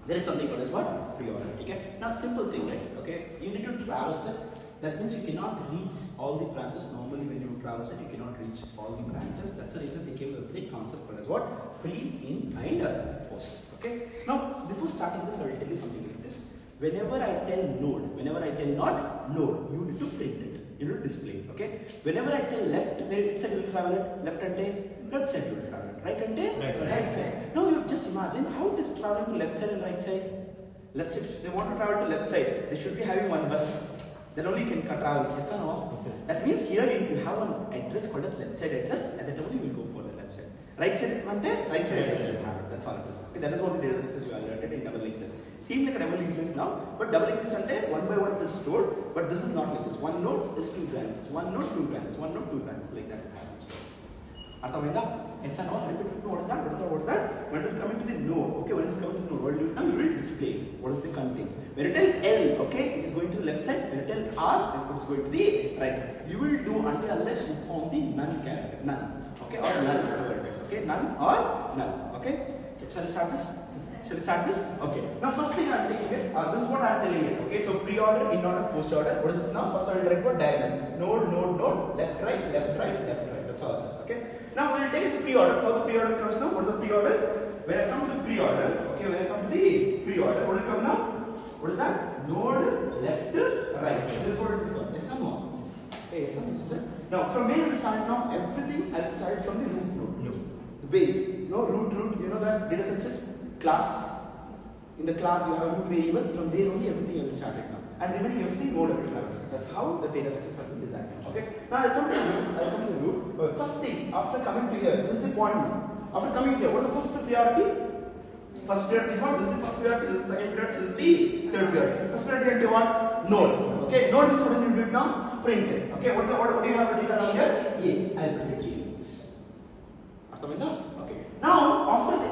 there is something called as what? Pre-order. Okay? Not simple thing, guys. Okay? You need to traversal. That means you cannot reach all the branches. Normally, when you traversal, you cannot reach all the branches. That's the reason they came with the concept called as what? Pre, in, and post. Okay? Now, before starting this, I will tell you something like this. Whenever I tell node, whenever I tell not node, you need to print it. You need to display it. Okay? Whenever I tell left, which side you will travel it? Left and left side you will travel it. Right and right side. Now you just imagine how it is traveling to left side and right side. Left side, they want to travel to left side. They should be having one bus. Then only you can travel. Yes or no? Yes, that means here you have an address called as left side address, and then only you will go for the left side. Right side, right side address. That's all it is. Okay, that is what the data structures you alerted in double linked list. Seems like a double linked list now, but double linked list one by one it is stored, but this is not like this. One node is 2 branches, one node 2 branches, one node 2 branches, like that it happens. Yes or no? Repeat. What is that? What is that? When it is coming to the node, okay, when it is coming to the node, what do you do? Now you will display what is the content. When you tell L, okay, it is going to the left side. When you tell R, it is going to the right side. You will do until unless you found the none character, none, okay, or null, whatever it is, okay, none or null, okay. Shall we start this? Okay. Now first thing I am telling you, this is what I am telling you. Okay, so pre-order, in-order, post-order. What is this now? First I will write what? Diagram. Node, left, right. That's all it is. Okay. Now we will take the pre-order. How the pre-order comes now? What is the pre-order? When I come to the pre-order, okay, when I come to the pre-order, what will come now? What is that? Node, left, right. This is what it will come. Yes or no? Okay, yes or no, sir? Now from where we will start now? Everything I will start from the root node. The base. No root. You know that data structures class. In the class you have a root variable. From there only everything will start right now. And remaining everything node will traverse. That's how the data structures have been designed. Okay. Now I come to the root. First thing, after coming to here, this is the point now. After coming here, what is the first priority? First priority is what? This is the first priority. This is the second priority. This is the third priority. First priority into what? Node. Okay. Node means what do you do it now? Print it. Okay. What do you have written down here? A. I'll print it. Okay. Now after the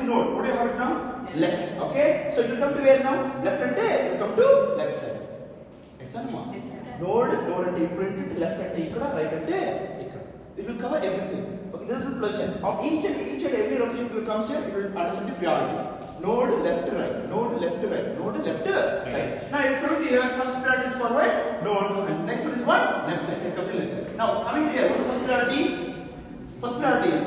node, what do you have it now? Left. Okay. So you come to where now? Left and you come to left side. Yes or no? Node and you print it left and right and it will cover everything. Okay. This is the question. On each and every location that comes here, it will understand the priority. Node left right. Node left right. Node left right. Now it's coming to here. First priority is forward. Node. And next one is what? Left side. Come to left side. Now coming here, what is the first priority? First priority is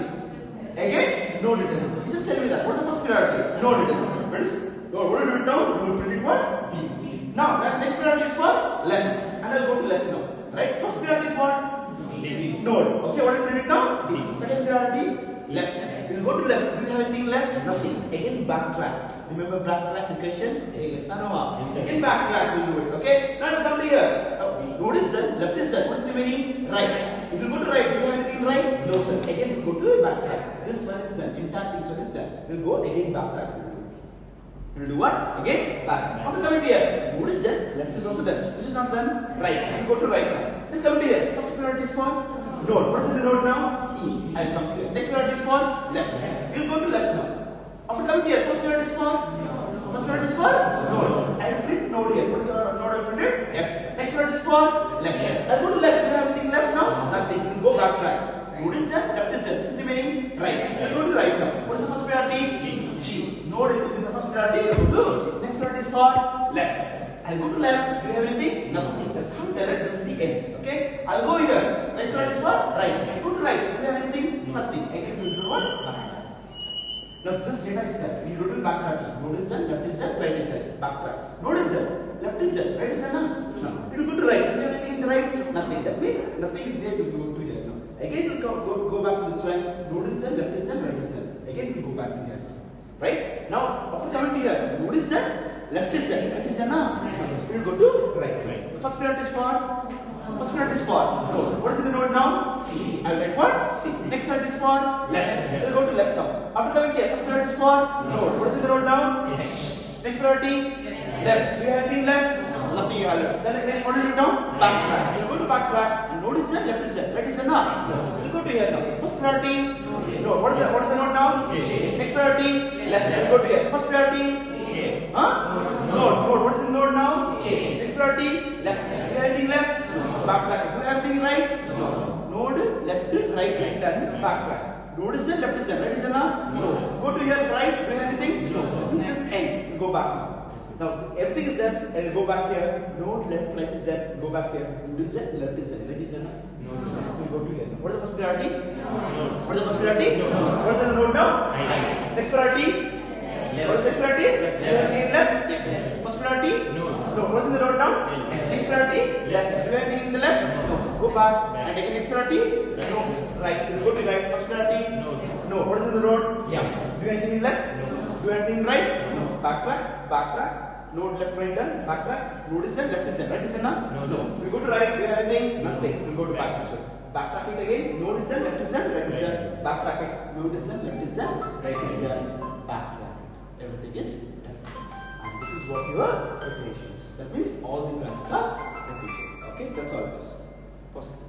again node it is. You just tell me that. What is the first priority? Node it is. What will you do it now? You will print it what? B. Now next priority is for left. And I'll go to left now. Right? First priority is what? B. Node. Okay, what will you print it now? B. Second priority left. We will go to left. Do you have anything left? Nothing. Again backtrack. Remember backtrack question? Yes or no? Again backtrack will do it. Okay? Now come to here. Node is done, left is done. What is remaining? Right. If you go to right, do you have anything right? No sir. Again go to the backtrack. This one is done. Entire this one is done. We'll go again backtrack. We'll do what? Again back. After coming here, node is done, left is also done. Which is not done? Right. We'll go to right now. Let's come to here. First priority is for node. What is the node now? E. I'll come here. Next priority is for left. We'll go to left now. After coming here, first priority is for node. I'll print node here. What is the node I printed? F. Next priority is for left. I'll go to left. Do you have anything left now? Nothing. We'll go backtrack. Node is done, left is done. This is remaining right. We'll go to right now. What is the first priority? G. Node is the first priority. Go to G. Next priority is for left. I'll go to left. Do you have anything? Nothing. That's how direct. This is the end. Okay. I'll go here. Next priority is for right. I'll go to right. Do you have anything? Nothing. Again, we'll do what? Now this data is done. We do backtracking. Node is done, left is done, right is done. Backtrack. Node is done, left is done, right is done. No. It will go to right. Do you have anything in the right? Nothing. That means nothing is there to go to here now. Again it will go back to this one. Node is done, left is done, right is done. Again it will go back to here. Right? Now after coming to here, node is done, left is done, right is done now. It will go to right. The first priority is for node. What is the node now? C. I will write what? C. Next priority is for left. We'll go to left now. After coming here, first priority is for node. What is the node now? H. Next priority left. Do you have anything left? Nothing you have left. Then again, what will you do now? Backtrack. We'll go to backtrack. Node is done, left is done, right is done now. We'll go to here now. First priority node. What is the node now? J. Next priority left. We'll go to here. First priority Node. What is the node now? K. Next priority left. Is there anything left? Backtrack. Do you have anything right? No. Node left, right, done. Backtrack. Node is done, left is done, right is done now? No. Go to here, right. Do you have anything? No. This back now. Now everything is there, and go back here. Node left, right is there. Go back here. Node is there, left is there. Right is there. No. We'll go to here. What is the first priority? No. What is the first priority? No. What is the node now? Right. Next priority? Left. What is the next priority? Left. Yes. First priority? No. What is the node now? Next priority? Left. Do anything in the left? No. Go back and take the next priority? No. Right. You go to right. First priority? No. What is in the road? Yeah. Do anything in left? No. Do anything in right? No. Backtrack. Node left, right done. Backtrack. Node is there, left is there. Right is there now? No. We go to right. Do anything? Nothing. We'll go to back this way. Backtrack it again. Node is there, left is there, right is there. Backtrack it. Node is there, left is there, right is there. Backtrack it. Everything is done. And this is what your iterations. That means all the branches are repeated. Okay, that's all it is. Possible.